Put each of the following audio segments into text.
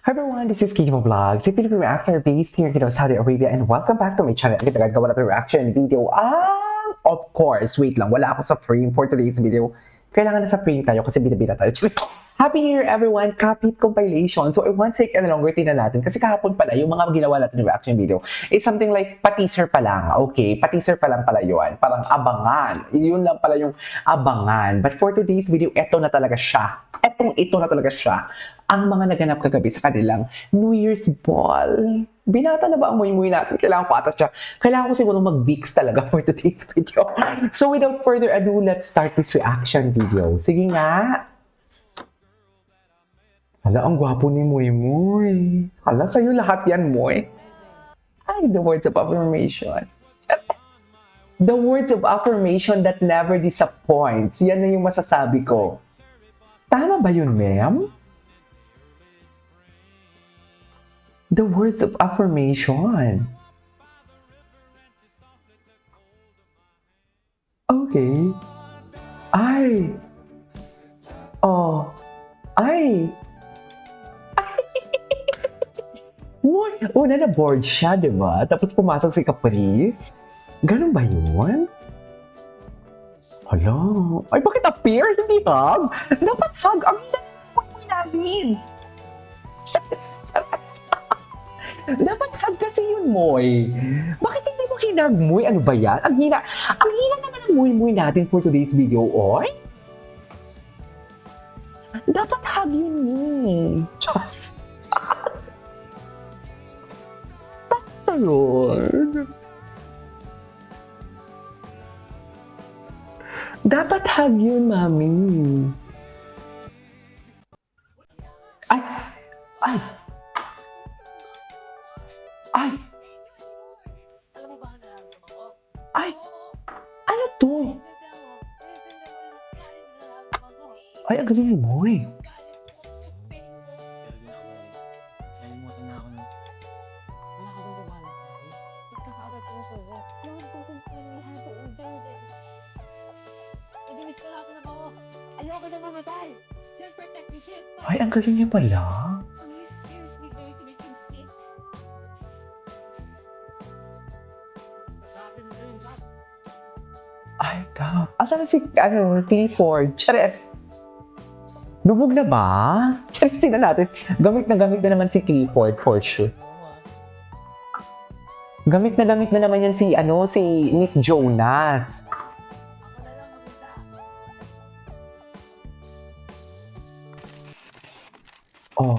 Hi everyone, this is Kiko Vlogs, a Filipino actor based here in Saudi Arabia, and welcome back to my channel. Agad nagagawa natin reaction video. Of course, wait lang, wala ako sa frame for today's video. Kailangan na sa frame tayo kasi bida-bida tayo. Happy New Year everyone! Kapit compilation. So I want to take a longer tingnan natin kasi kahapon pala yung mga ginawa natin ng reaction video is something like pa-teaser pa lang. Okay, pa-teaser pa lang pala yun. Parang abangan. Yun lang pala yung abangan. But for today's video, eto na talaga siya. Ito na talaga siya. Ang mga naganap kagabi sa kanilang New Year's Ball. Binata na ba ang muy-muy natin? Kailangan ko ata siya. Kailangan ko siguro mag-Vicks talaga for today's video. So without further ado, let's start this reaction video. Sige nga. Hala, ang gwapo ni Muy Muy. Hala, sa'yo lahat yan, Muy. Ay, the words of affirmation. The words of affirmation that never disappoints. Yan na yung masasabi ko. Tama ba yun, ma'am? The words of affirmation. Okay. Ay. Oh. Ay. Una na board siya, di ba? Tapos pumasok si Caprice. Ganun ba yun? Hala. Ay, bakit appear? Hindi hug? Dapat hug. Ang hinahin namin. Charas. Dapat hug kasi yun, Moy. Bakit hindi mo hinag, Moy? Ano ba yan? Ang hina naman ang Moy natin for today's video, oy. Dapat hug yun, eh. Just. Lord. Dapat hug yun, mami. Ay! Ay! Ay! Ay! Ano to? Ay, ang galing mo eh. Ayoko na mamatay. Just protect me, shit. Ay, ang galing niya pala. Are you seriously going to make him sick? Ay, ka. Asan na si, Clifford? Chares. Lubog na ba? Chares, tingnan natin. Gamit na naman si Clifford for sure. Gamit na naman yan si, si Nick Jonas. Oh.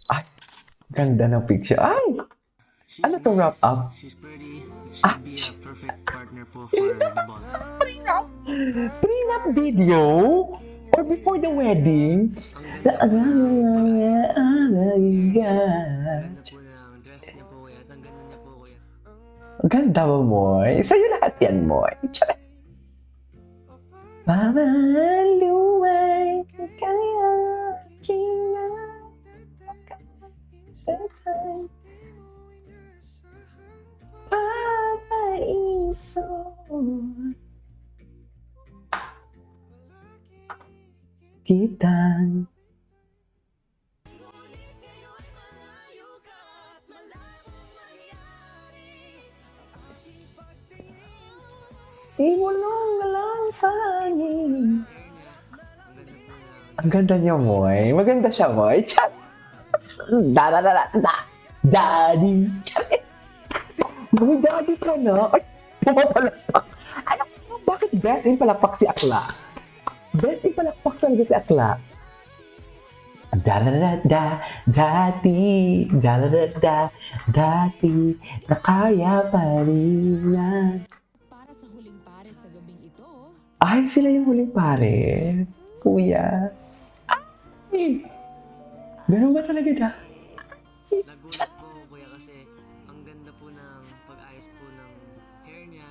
Ay, ganda ng picture. Ay! Ano to wrap up? She's pretty. She'd be a perfect partner po for the ball. Prenup? Prenup video? Or before the wedding? Ganda po ng dress niya po kuya. Ang ganda niya po kuya. Ganda ba, Moy? Sa'yo lahat yan, Moy. Charas. Mamaluway ka kaya kinakasentay paraiso. Kitang Iwalong na lang sa hangin. Ang ganda niya, Moy. Maganda siya, Moy. Chat! Da-da-da-da-da! Daddy! Chat! Moy, daddy ka na. Ay, pumapalakpak. Ano? Bakit best in palakpak si Akla? Best in palakpak talaga si Akla. Da-da-da-da, dati, da-da-da-da, dati, na kaya pa rin yan. Ay, sila yung huling pare. Kuya. Ay! Ganun ba talaga na? Nagulat po ako kuya kasi ang ganda po ng pag-ayos po ng hair niya.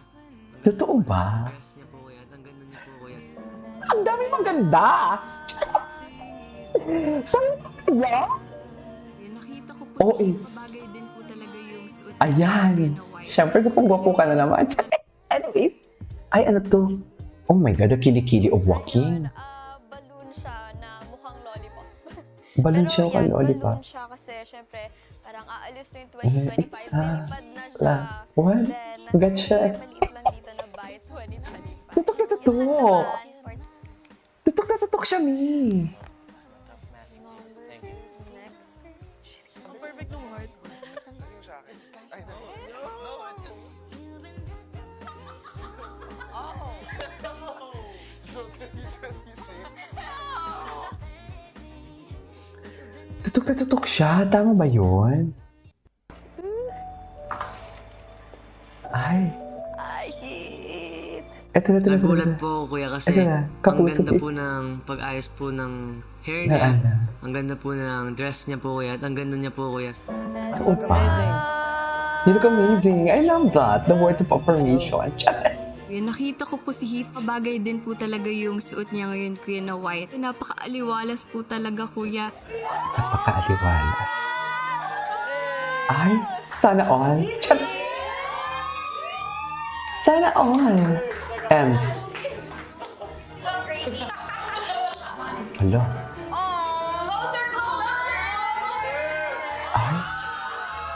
Totoo ba? Dress niya po kuya. Ang ganda niya po kuya. Ang dami maganda! Saan sila? Yung nakita ko po Oo, sa eh. bagay din po talaga yung suot. Ayan. Siyempre, gwapo ka na naman. Anyway. Ay, ano to? Oh my God, the kilikili of Joaquin. Balenciaga Pero yan, lollipop. balloon siya kasi syempre parang aalis na yung Extra. 2025, lilipad na siya. What? Then, Gotcha. may maliit lang dito na by 2025. Tutok na Yun lang tutok. naman. Tutok na tutok siya, Mi. Tough masterpiece. Thank you. Next. Ang perfect ng heart. Tutok na tutok siya. Tama ba yun? Ay. Ay, shit. Eto na, eto na, eto na. Nagulat po ako kuya kasi Ito na, ang kapuso ganda eh. po ng pag-ayos po ng hair Na niya. ano? Ang ganda po ng dress niya po kuya at ang ganda niya po kuya. Oo pa. You look amazing. I love that. The words of affirmation. Yun, nakita ko po si Heath. Bagay din po talaga yung suot niya ngayon, kuya, na white. Napaka-aliwalas po talaga, kuya. Napaka-aliwalas. Ay, sana all. Sana all. Ems. Hala. Ay.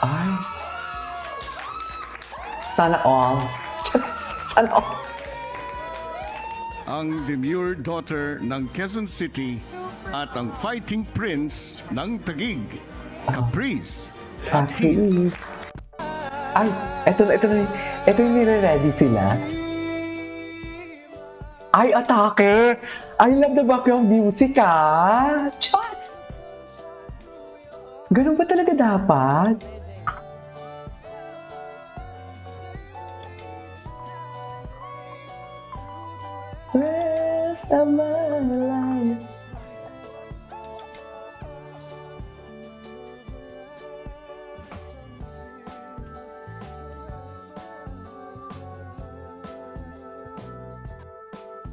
Ay. Sana all. Sana all. Ang demure daughter ng Quezon City at ang fighting prince ng Taguig, Caprice at Heath. Please. Ay, eto na, eto na. Eto yung nire-ready sila. Ay, atake! I love the background music, ah! Chos! Ganun ba talaga dapat? Rest of my life.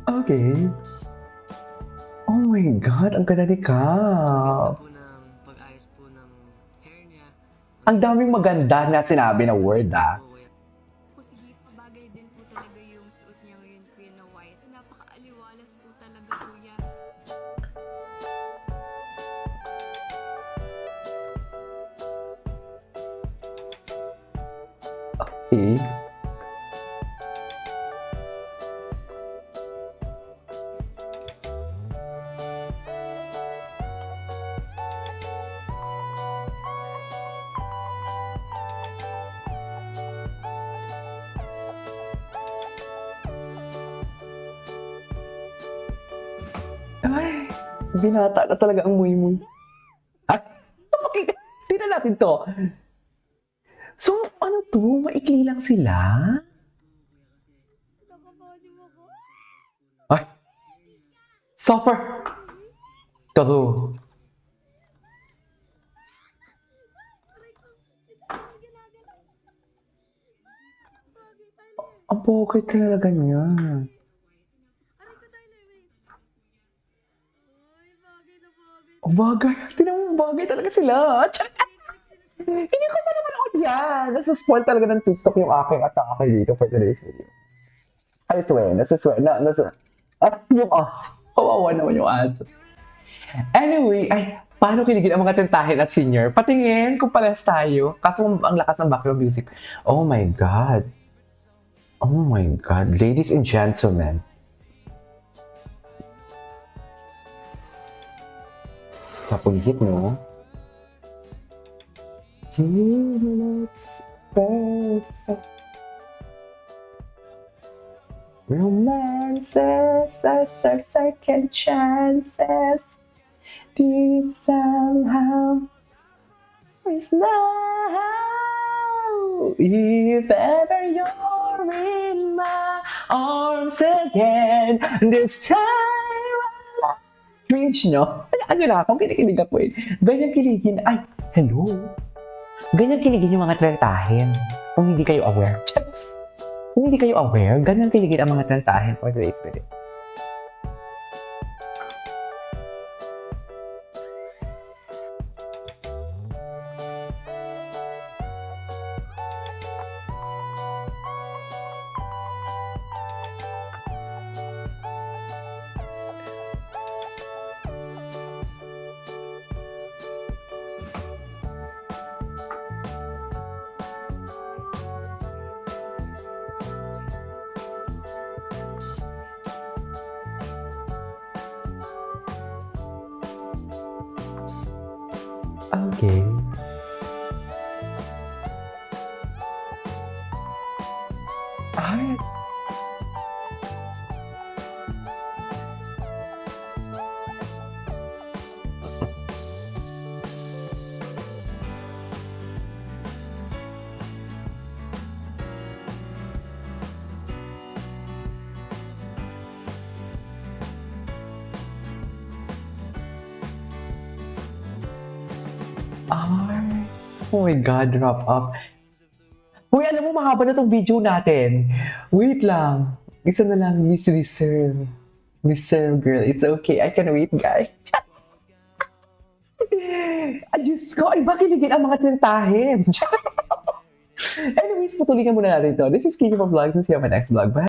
Okay. Oh my God, ang ganda ni Ganda Cap. po ng pag-ayos po ng hair niya. Ang daming maganda na sinabi na word, ah. Po, kuya. Po si Heath, bagay din po talaga yung suot niya ngayon, kuya, na white. Napaka-aliwalas po talaga, kuya. Eh? Ay, binata na talaga ang muy-muy. Ay, tingnan natin to. So, ano to? Maikli lang sila? Ay, suffer. True. Ang pogi talaga niya. Ang bagay. Tingnan mo, bagay talaga sila. Hindi ko pa naman ako yan. Nasuspoil talaga ng TikTok yung aking atake dito for today's video. I swear, yung aso. Kawawa naman yung aso. Anyway, ay, paano kiligin ang mga tentahin at senior? Patingin kung pares tayo. Kaso ang lakas ng background music. Oh my God. Oh my God. Ladies and gentlemen. Kapunggit, no? You looks perfect. Romances are second chances. Peace somehow is now. If ever you're in my arms again, this time cringe, no? Ano na akong kinikilig ako eh. Ganyan kiligin. Ay, hello. Ganyan kiligin yung mga trentahin. Kung hindi kayo aware. Chats. Kung hindi kayo aware, ganyan kiligin ang mga trentahin for today's video. Okay. Ay. Ay. Oh my God, wrap up. Uy, alam mo, mahaba na tong video natin. Wait lang. Isa na lang, Miss Reserve. Reserve, girl. It's okay. I can wait, guys. Ay, Diyos ko. Ay, bakiligin ang mga tintahin. Anyways, putulingan muna natin ito. This is Kiki from Vlogs and see you on my next vlog. Bye!